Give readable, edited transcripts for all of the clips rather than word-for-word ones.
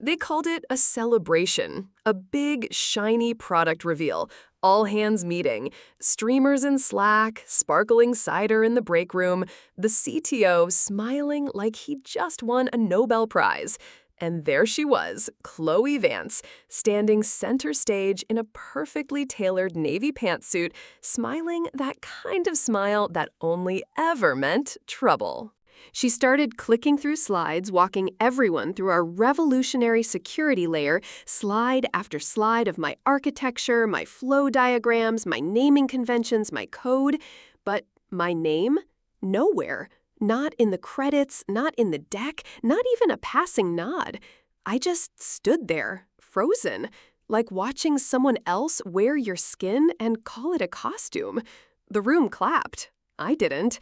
They called it a celebration, a big, shiny product reveal, all hands meeting, streamers in Slack, sparkling cider in the break room, the CTO smiling like he just won a Nobel Prize. And there she was, Chloe Vance, standing center stage in a perfectly tailored navy pantsuit, smiling that kind of smile that only ever meant trouble. She started clicking through slides, walking everyone through our revolutionary security layer, slide after slide of my architecture, my flow diagrams, my naming conventions, my code. But my name? Nowhere. Not in the credits, not in the deck, not even a passing nod. I just stood there, frozen, like watching someone else wear your skin and call it a costume. The room clapped. I didn't.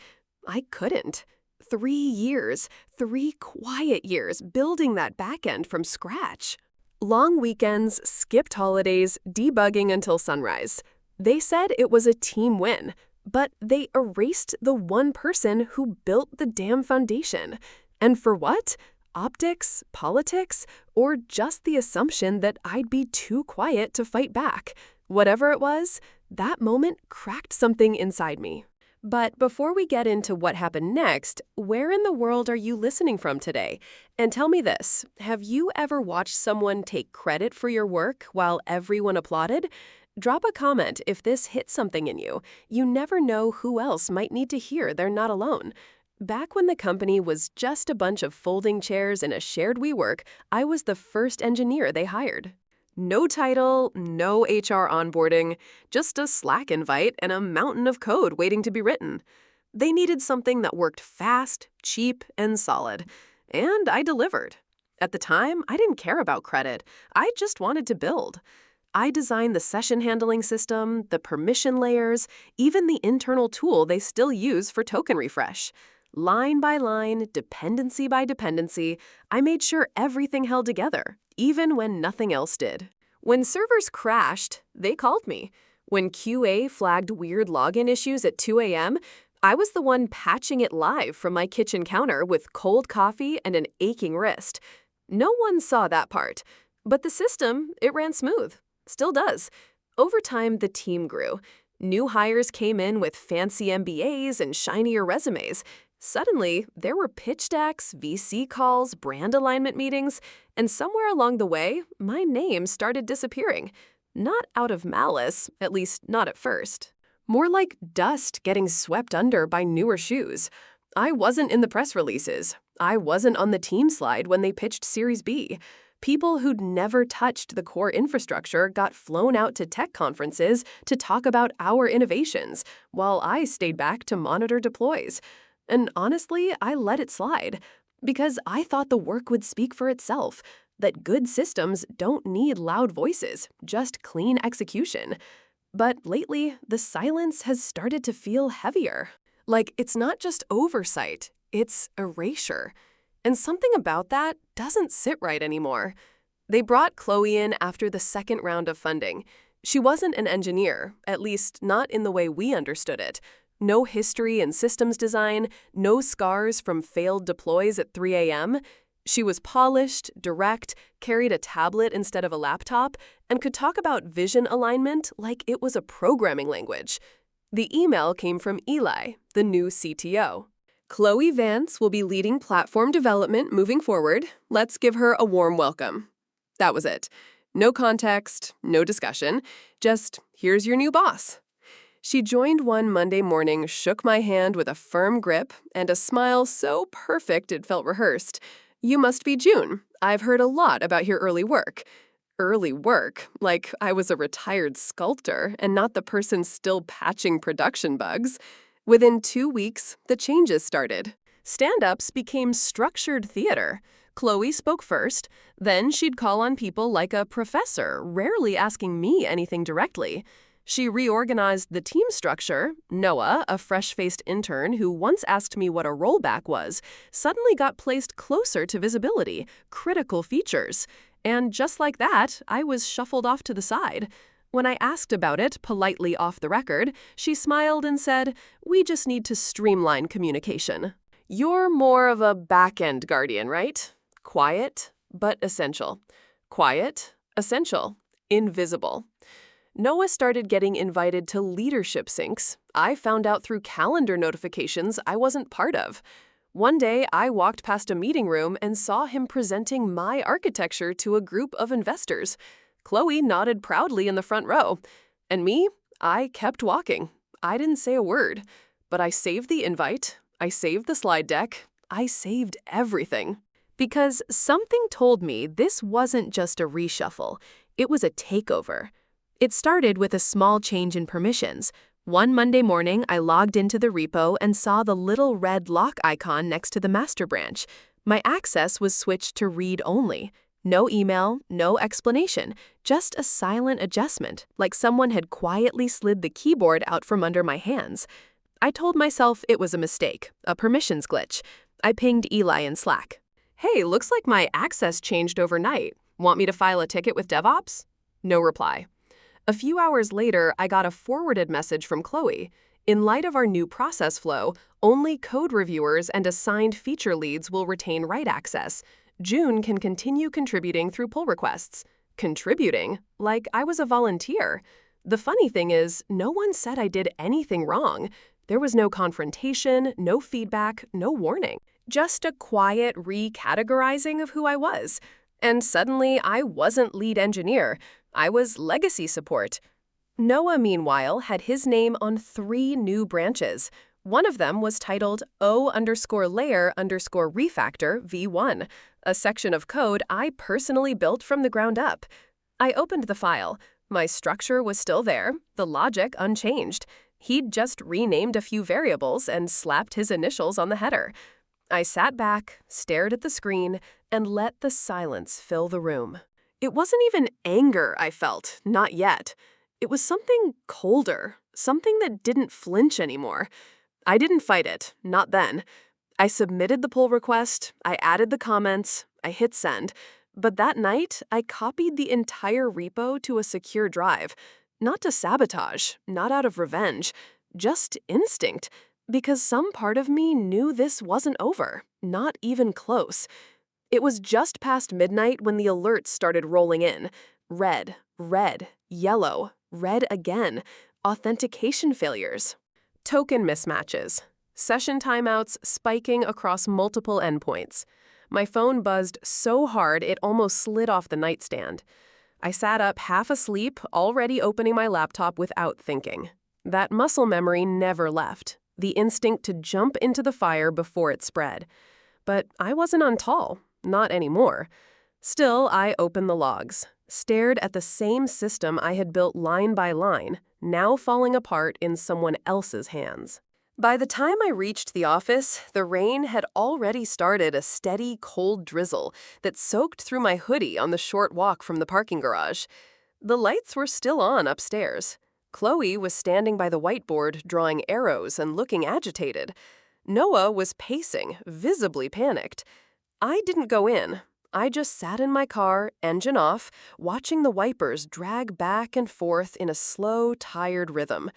I couldn't. 3 years, 3 quiet years building that backend from scratch. Long weekends, skipped holidays, debugging until sunrise. They said it was a team win, but they erased the one person who built the damn foundation. And for what? Optics, politics, or just the assumption that I'd be too quiet to fight back. Whatever it was, that moment cracked something inside me. But before we get into what happened next, where in the world are you listening from today? And tell me this, have you ever watched someone take credit for your work while everyone applauded? Drop a comment if this hit something in you. You never know who else might need to hear they're not alone. Back when the company was just a bunch of folding chairs in a shared WeWork, I was the first engineer they hired. No title, no HR onboarding, just a Slack invite and a mountain of code waiting to be written. They needed something that worked fast, cheap, and solid. And I delivered. At the time, I didn't care about credit. I just wanted to build. I designed the session handling system, the permission layers, even the internal tool they still use for token refresh. Line by line, dependency by dependency, I made sure everything held together, even when nothing else did. When servers crashed, they called me. When QA flagged weird login issues at 2 a.m., I was the one patching it live from my kitchen counter with cold coffee and an aching wrist. No one saw that part. But the system, it ran smooth. Still does. Over time, the team grew. New hires came in with fancy MBAs and shinier resumes. Suddenly, there were pitch decks, VC calls, brand alignment meetings, and somewhere along the way, my name started disappearing. Not out of malice, at least not at first. More like dust getting swept under by newer shoes. I wasn't in the press releases. I wasn't on the team slide when they pitched Series B. People who'd never touched the core infrastructure got flown out to tech conferences to talk about our innovations, while I stayed back to monitor deploys. And honestly, I let it slide, because I thought the work would speak for itself, that good systems don't need loud voices, just clean execution. But lately, the silence has started to feel heavier. Like it's not just oversight, it's erasure. And something about that doesn't sit right anymore. They brought Chloe in after the second round of funding. She wasn't an engineer, at least not in the way we understood it. No history in systems design, no scars from failed deploys at 3 a.m. She was polished, direct, carried a tablet instead of a laptop, and could talk about vision alignment like it was a programming language. The email came from Eli, the new CTO. Chloe Vance will be leading platform development moving forward. Let's give her a warm welcome. That was it. No context, no discussion. Just, here's your new boss. She joined one Monday morning, shook my hand with a firm grip, and a smile so perfect it felt rehearsed. You must be June. I've heard a lot about your early work. Early work, like I was a retired sculptor and not the person still patching production bugs. Within 2 weeks, the changes started. Stand-ups became structured theater. Chloe spoke first, then she'd call on people like a professor, rarely asking me anything directly. She reorganized the team structure. Noah, a fresh-faced intern who once asked me what a rollback was, suddenly got placed closer to visibility, critical features. And just like that, I was shuffled off to the side. When I asked about it, politely off the record, she smiled and said, "We just need to streamline communication." You're more of a back-end guardian, right? Quiet, but essential. Quiet, essential, invisible. Noah started getting invited to leadership syncs. I found out through calendar notifications I wasn't part of. One day, I walked past a meeting room and saw him presenting my architecture to a group of investors. Chloe nodded proudly in the front row. And me, I kept walking. I didn't say a word. But I saved the invite. I saved the slide deck. I saved everything. Because something told me this wasn't just a reshuffle. It was a takeover. It started with a small change in permissions. One Monday morning, I logged into the repo and saw the little red lock icon next to the master branch. My access was switched to read only. No email, no explanation, just a silent adjustment, like someone had quietly slid the keyboard out from under my hands. I told myself it was a mistake, a permissions glitch. I pinged Eli in Slack. "Hey, looks like my access changed overnight. Want me to file a ticket with DevOps?" No reply. A few hours later, I got a forwarded message from Chloe. In light of our new process flow, only code reviewers and assigned feature leads will retain write access. June can continue contributing through pull requests. Contributing? Like I was a volunteer. The funny thing is, no one said I did anything wrong. There was no confrontation, no feedback, no warning. Just a quiet recategorizing of who I was. And suddenly, I wasn't lead engineer. I was legacy support. Noah, meanwhile, had his name on 3 new branches. One of them was titled O_layer_refactor v1, a section of code I personally built from the ground up. I opened the file. My structure was still there, the logic unchanged. He'd just renamed a few variables and slapped his initials on the header. I sat back, stared at the screen, and let the silence fill the room. It wasn't even anger I felt, not yet. It was something colder, something that didn't flinch anymore. I didn't fight it, not then. I submitted the pull request, I added the comments, I hit send. But that night, I copied the entire repo to a secure drive. Not to sabotage, not out of revenge, just instinct. Because some part of me knew this wasn't over, not even close. It was just past midnight when the alerts started rolling in. Red, red, yellow, red again. Authentication failures. Token mismatches. Session timeouts spiking across multiple endpoints. My phone buzzed so hard it almost slid off the nightstand. I sat up half asleep, already opening my laptop without thinking. That muscle memory never left. The instinct to jump into the fire before it spread. But I wasn't on tall. Not anymore. Still, I opened the logs, stared at the same system I had built line by line, now falling apart in someone else's hands. By the time I reached the office, the rain had already started a steady, cold drizzle that soaked through my hoodie on the short walk from the parking garage. The lights were still on upstairs. Chloe was standing by the whiteboard, drawing arrows and looking agitated. Noah was pacing, visibly panicked. I didn't go in. I just sat in my car, engine off, watching the wipers drag back and forth in a slow, tired rhythm.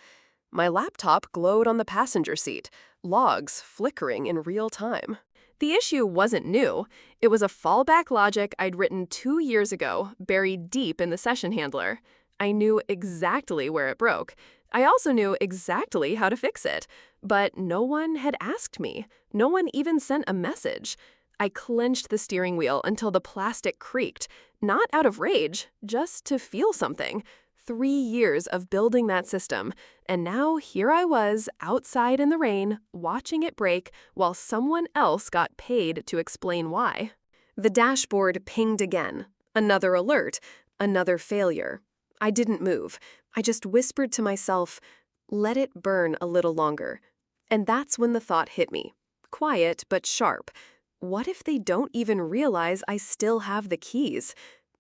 My laptop glowed on the passenger seat, logs flickering in real time. The issue wasn't new. It was a fallback logic I'd written 2 years ago, buried deep in the session handler. I knew exactly where it broke. I also knew exactly how to fix it. But no one had asked me. No one even sent a message. I clenched the steering wheel until the plastic creaked, not out of rage, just to feel something. 3 years of building that system, and now here I was, outside in the rain, watching it break while someone else got paid to explain why. The dashboard pinged again. Another alert, another failure. I didn't move. I just whispered to myself, let it burn a little longer. And that's when the thought hit me. Quiet, but sharp. What if they don't even realize I still have the keys?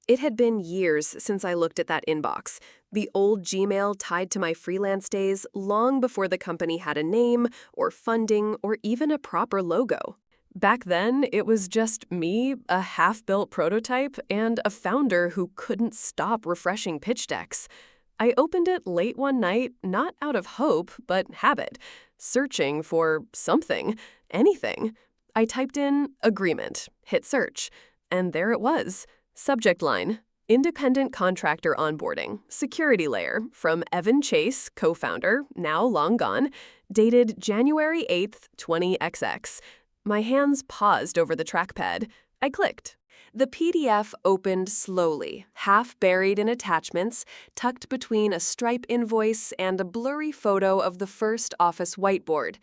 It had been years since I looked at that inbox, the old Gmail tied to my freelance days long before the company had a name or funding or even a proper logo. Back then, it was just me, a half-built prototype, and a founder who couldn't stop refreshing pitch decks. I opened it late one night, not out of hope, but habit, searching for something, anything. I typed in agreement, hit search, And there it was. Subject line: Independent Contractor Onboarding, Security Layer, from Evan Chase, co-founder, now long gone, dated January 8th, 20XX. My hands paused over the trackpad. I clicked. The PDF opened slowly, half buried in attachments, tucked between a Stripe invoice and a blurry photo of the first office whiteboard.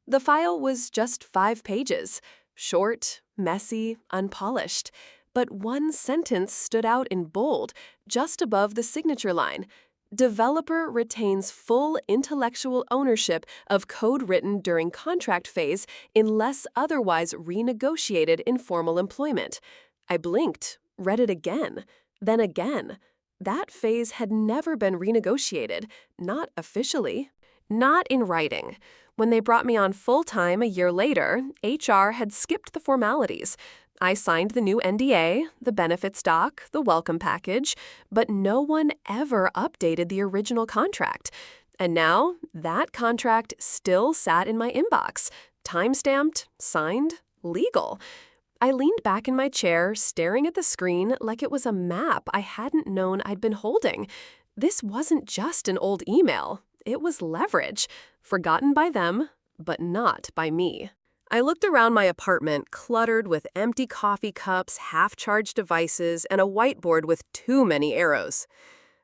The file was just 5 pages, short, messy, unpolished. But one sentence stood out in bold, just above the signature line. Developer retains full intellectual ownership of code written during contract phase unless otherwise renegotiated in formal employment. I blinked, read it again, then again. That phase had never been renegotiated, not officially, not in writing. When they brought me on full-time a year later, HR had skipped the formalities. I signed the new NDA, the benefits doc, the welcome package, but no one ever updated the original contract. And now, that contract still sat in my inbox, time-stamped, signed, legal. I leaned back in my chair, staring at the screen like it was a map I hadn't known I'd been holding. This wasn't just an old email. It was leverage, forgotten by them, but not by me. I looked around my apartment, cluttered with empty coffee cups, half-charged devices, and a whiteboard with too many arrows.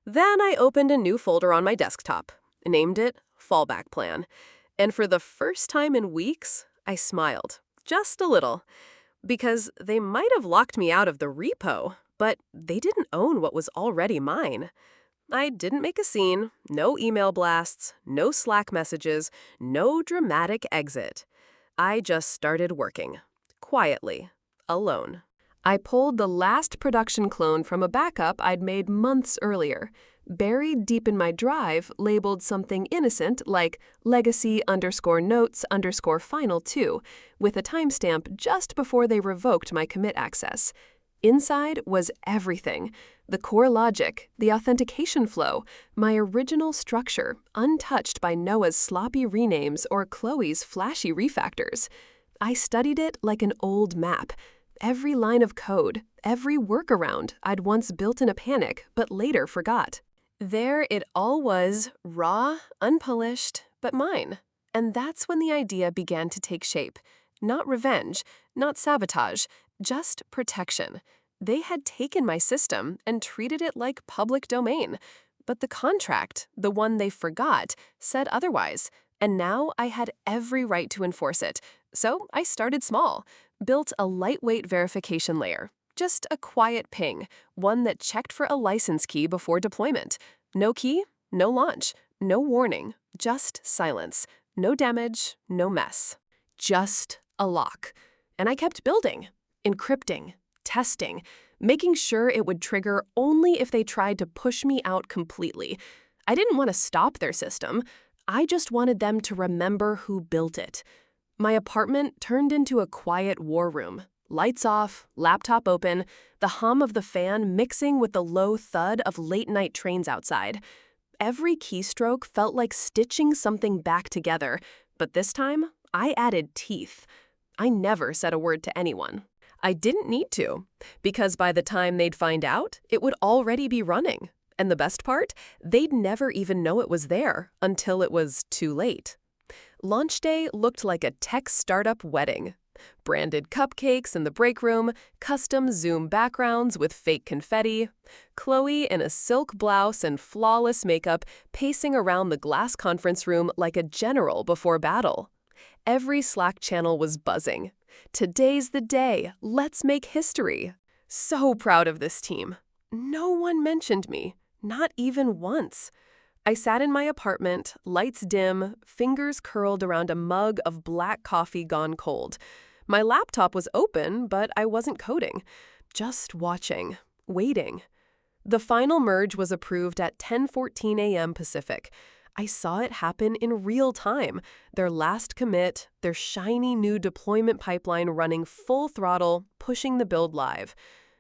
Then I opened a new folder on my desktop, named it Fallback Plan. And for the first time in weeks, I smiled, just a little. Because they might have locked me out of the repo, but they didn't own what was already mine. I didn't make a scene, no email blasts, no Slack messages, no dramatic exit. I just started working, quietly, alone. I pulled the last production clone from a backup I'd made months earlier. Buried deep in my drive, labeled something innocent like legacy_notes_final2, with a timestamp just before they revoked my commit access. Inside was everything: the core logic, the authentication flow, my original structure, untouched by Noah's sloppy renames or Chloe's flashy refactors. I studied it like an old map. Every line of code, every workaround I'd once built in a panic but later forgot. There it all was, raw, unpolished, but mine. And that's when the idea began to take shape. Not revenge, not sabotage, just protection. They had taken my system and treated it like public domain. But the contract, the one they forgot, said otherwise. And now I had every right to enforce it. So I started small, built a lightweight verification layer. Just a quiet ping, one that checked for a license key before deployment. No key, no launch, no warning, just silence. No damage, no mess. Just a lock. And I kept building, encrypting, testing, making sure it would trigger only if they tried to push me out completely. I didn't want to stop their system. I just wanted them to remember who built it. My apartment turned into a quiet war room. Lights off, laptop open, the hum of the fan mixing with the low thud of late-night trains outside. Every keystroke felt like stitching something back together, but this time, I added teeth. I never said a word to anyone. I didn't need to, because by the time they'd find out, it would already be running. And the best part, they'd never even know it was there until it was too late. Launch day looked like a tech startup wedding. Branded cupcakes in the break room, custom Zoom backgrounds with fake confetti, Chloe in a silk blouse and flawless makeup pacing around the glass conference room like a general before battle. Every Slack channel was buzzing. Today's the day. Let's make history. So proud of this team. No one mentioned me, not even once. I sat in my apartment, lights dim, fingers curled around a mug of black coffee gone cold. My laptop was open, but I wasn't coding. Just watching, waiting. The final merge was approved at 10:14 a.m. Pacific. I saw it happen in real time. Their last commit, their shiny new deployment pipeline running full throttle, pushing the build live.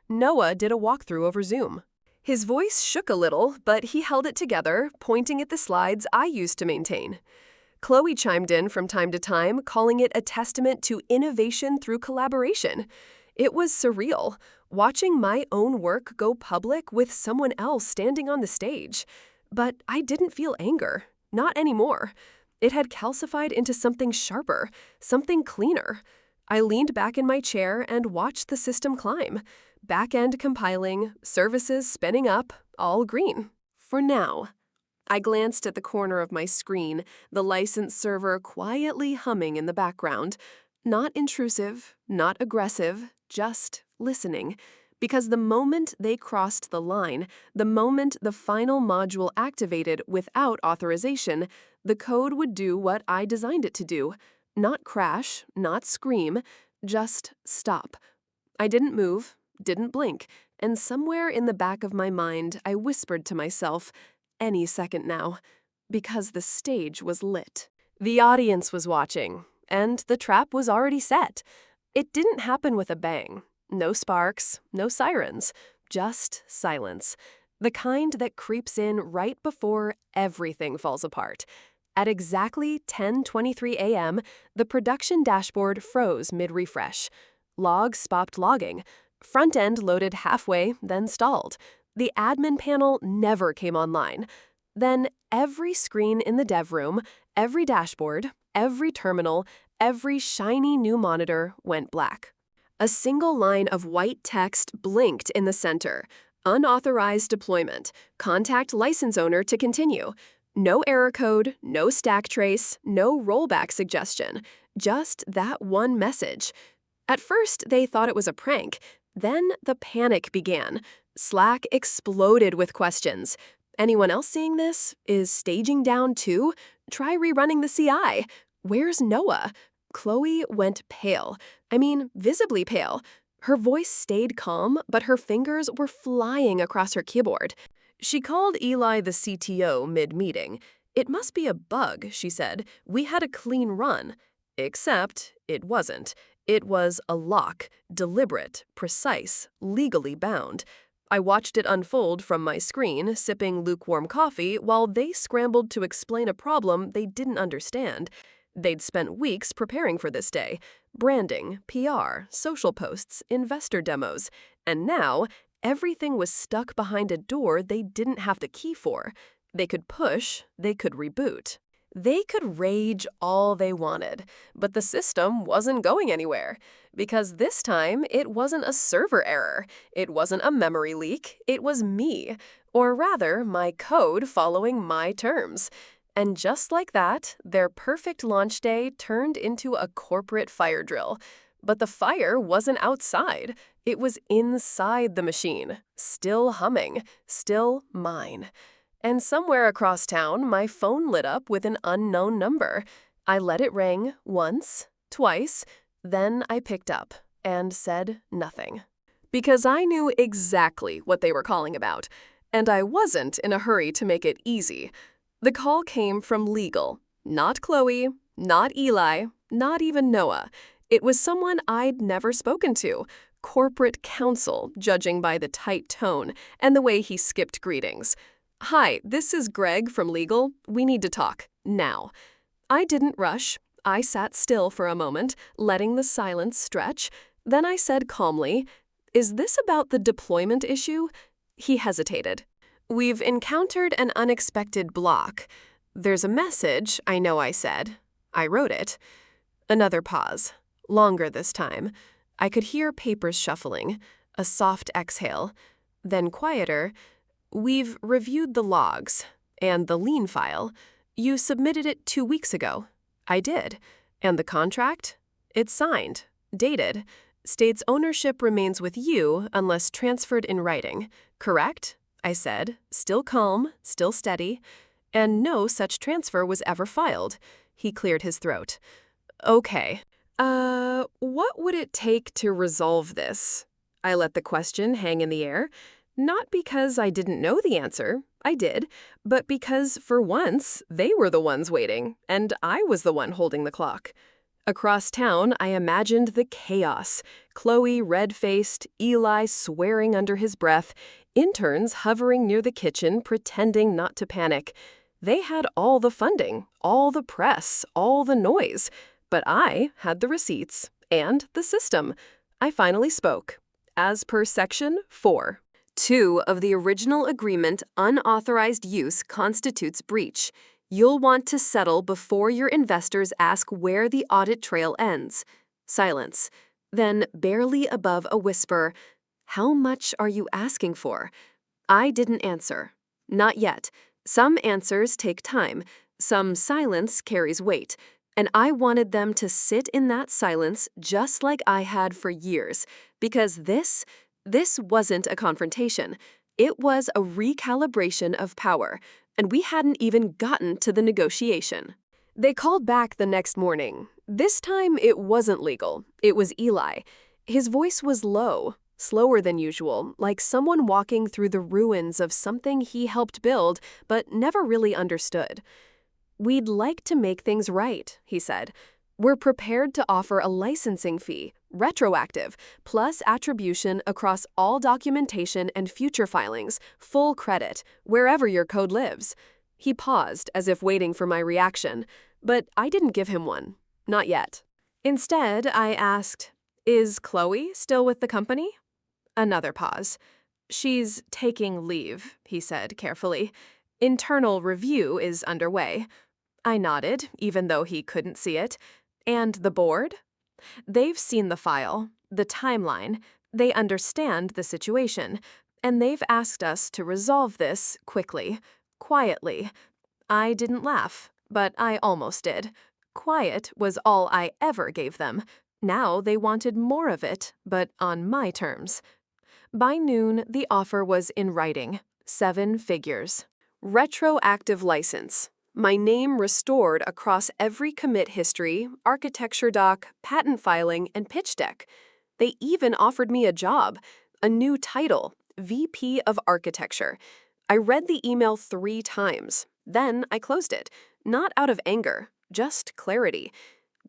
Noah did a walkthrough over Zoom. His voice shook a little, but he held it together, pointing at the slides I used to maintain. Chloe chimed in from time to time, calling it a testament to innovation through collaboration. It was surreal. watching my own work go public with someone else standing on the stage. But I didn't feel anger. Not anymore. It had calcified into something sharper, something cleaner. I leaned back in my chair and watched the system climb. Back-end compiling, services spinning up, all green. For now. I glanced at the corner of my screen, the license server quietly humming in the background. Not intrusive, not aggressive, just listening. Because the moment they crossed the line, the moment the final module activated without authorization, the code would do what I designed it to do. Not crash, not scream, just stop. I didn't move, didn't blink, and somewhere in the back of my mind I whispered to myself, any second now, because the stage was lit. The audience was watching, and the trap was already set. It didn't happen with a bang. No sparks, no sirens, just silence. The kind that creeps in right before everything falls apart. At exactly 10:23 a.m., the production dashboard froze mid-refresh. Logs stopped logging. Front end loaded halfway, then stalled. The admin panel never came online. Then every screen in the dev room, every dashboard, every terminal, every shiny new monitor went black. A single line of white text blinked in the center. Unauthorized deployment. Contact license owner to continue. No error code, no stack trace, no rollback suggestion. Just that one message. At first, they thought it was a prank. Then the panic began. Slack exploded with questions. Anyone else seeing this? Is staging down too? Try rerunning the CI. Where's Noah? Chloe went pale. I mean, visibly pale. Her voice stayed calm, but her fingers were flying across her keyboard. She called Eli the CTO mid-meeting. It must be a bug, she said. We had a clean run. Except it wasn't. It was a lock, deliberate, precise, legally bound. I watched it unfold from my screen, sipping lukewarm coffee, while they scrambled to explain a problem they didn't understand. They'd spent weeks preparing for this day. Branding, PR, social posts, investor demos. And now, everything was stuck behind a door they didn't have the key for. They could push, they could reboot. They could rage all they wanted, but the system wasn't going anywhere. Because this time, it wasn't a server error. It wasn't a memory leak. It was me. Or rather, my code following my terms. And just like that, their perfect launch day turned into a corporate fire drill. But the fire wasn't outside. It was inside the machine. Still humming. Still mine. And somewhere across town, my phone lit up with an unknown number. I let it ring once, twice, then I picked up and said nothing. Because I knew exactly what they were calling about, and I wasn't in a hurry to make it easy. The call came from legal. Not Chloe, not Eli, not even Noah. It was someone I'd never spoken to. Corporate counsel, judging by the tight tone and the way he skipped greetings. Hi, this is Greg from legal. We need to talk, now. I didn't rush. I sat still for a moment, letting the silence stretch. Then I said calmly, "Is this about the deployment issue?" He hesitated. "We've encountered an unexpected block. There's a message, I know I said. I wrote it." Another pause. Longer this time. I could hear papers shuffling, a soft exhale. Then quieter. "We've reviewed the logs and the lien file. You submitted it 2 weeks ago." I did. "And the contract?" "It's signed, dated. States ownership remains with you unless transferred in writing. Correct?" I said, still calm, still steady. "And no such transfer was ever filed." He cleared his throat. "Okay. What would it take to resolve this?" I let the question hang in the air. Not because I didn't know the answer, I did, but because, for once, they were the ones waiting, and I was the one holding the clock. Across town, I imagined the chaos. Chloe red-faced, Eli swearing under his breath, interns hovering near the kitchen pretending not to panic. They had all the funding, all the press, all the noise. But I had the receipts and the system. I finally spoke. as per Section 4. 2 of the original agreement, unauthorized use constitutes breach. You'll want to settle before your investors ask where the audit trail ends. Silence. Then, barely above a whisper, "How much are you asking for?" I didn't answer. Not yet. Some answers take time. Some silence carries weight. And I wanted them to sit in that silence just like I had for years. Because this wasn't a confrontation. It was a recalibration of power. And we hadn't even gotten to the negotiation. They called back the next morning. This time it wasn't legal. It was Eli. His voice was low, slower than usual, like someone walking through the ruins of something he helped build but never really understood. "We'd like to make things right," he said. "We're prepared to offer a licensing fee, retroactive, plus attribution across all documentation and future filings, full credit, wherever your code lives." He paused, as if waiting for my reaction, but I didn't give him one. Not yet. Instead, I asked, "Is Chloe still with the company?" Another pause. "She's taking leave," he said carefully. "Internal review is underway." I nodded, even though he couldn't see it. "And the board?" "They've seen the file, the timeline. They understand the situation. And they've asked us to resolve this quickly, quietly." I didn't laugh, but I almost did. Quiet was all I ever gave them. Now they wanted more of it, but on my terms. By noon, the offer was in writing. 7 figures. Retroactive license. My name restored across every commit history, architecture doc, patent filing, and pitch deck. They even offered me a job, a new title, VP of Architecture. I read the email 3 times. Then I closed it, not out of anger, just clarity.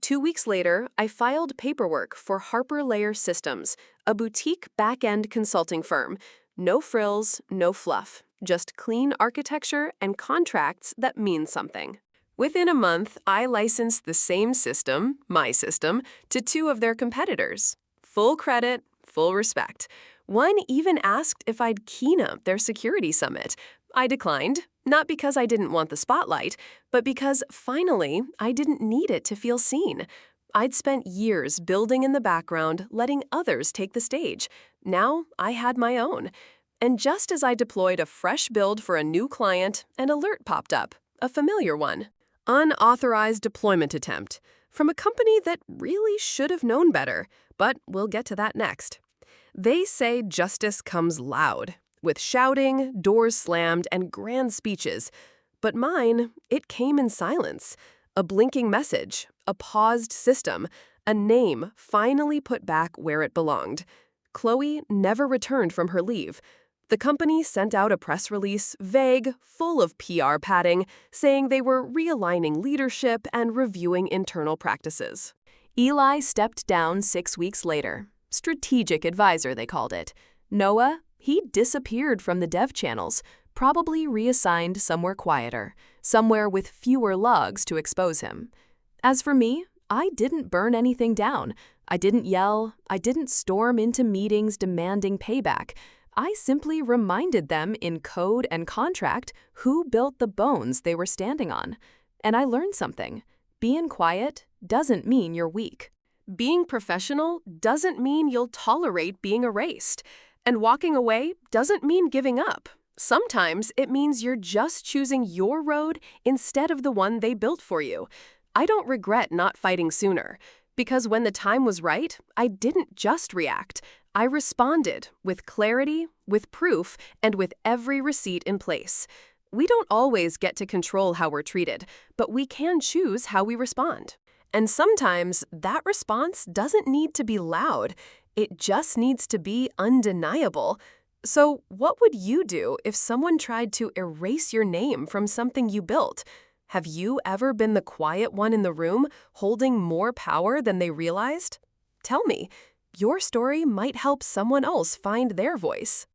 2 weeks later, I filed paperwork for Harper Layer Systems, a boutique back-end consulting firm. No frills, no fluff, just clean architecture and contracts that mean something. Within a month, I licensed the same system, my system, to 2 of their competitors. Full credit, full respect. One even asked if I'd keynote their security summit. I declined, not because I didn't want the spotlight, but because, finally, I didn't need it to feel seen. I'd spent years building in the background, letting others take the stage. Now, I had my own. And just as I deployed a fresh build for a new client, an alert popped up, a familiar one. Unauthorized deployment attempt, from a company that really should have known better, but we'll get to that next. They say justice comes loud, with shouting, doors slammed, and grand speeches. But mine, it came in silence. A blinking message, a paused system, a name finally put back where it belonged. Chloe never returned from her leave. The company sent out a press release, vague, full of PR padding, saying they were realigning leadership and reviewing internal practices. Eli stepped down 6 weeks later. Strategic advisor, they called it. Noah, he disappeared from the dev channels, probably reassigned somewhere quieter, somewhere with fewer logs to expose him. As for me, I didn't burn anything down. I didn't yell. I didn't storm into meetings demanding payback. I simply reminded them in code and contract who built the bones they were standing on. And I learned something. Being quiet doesn't mean you're weak. Being professional doesn't mean you'll tolerate being erased. And walking away doesn't mean giving up. Sometimes it means you're just choosing your road instead of the one they built for you. I don't regret not fighting sooner, because when the time was right, I didn't just react. I responded with clarity, with proof, and with every receipt in place. We don't always get to control how we're treated, but we can choose how we respond. And sometimes that response doesn't need to be loud. It just needs to be undeniable. So what would you do if someone tried to erase your name from something you built? Have you ever been the quiet one in the room, holding more power than they realized? Tell me. Your story might help someone else find their voice.